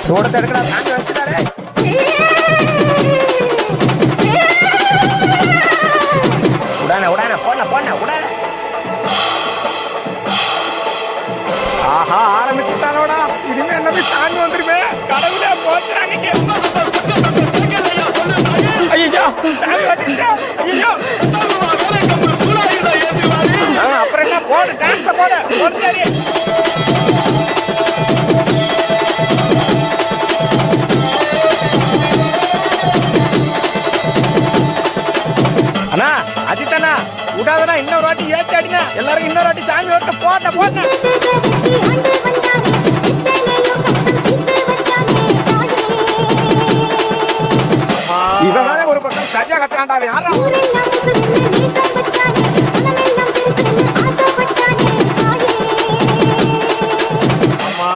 சூடத்தை எடுக்கடா தாண்டி வச்சுட்டாரே. உடான உடான போன போன உடான. ஆஹா ஆரம்பிச்சுட்டானோடா. இனிமே என்ன சாமி வந்துருமே. கடவுளே போச்சுறாங்க. ஐயோ சாமி வந்துச்சா. ஐயோ அப்புறம் என்ன போடு டான்ஸ் போடு.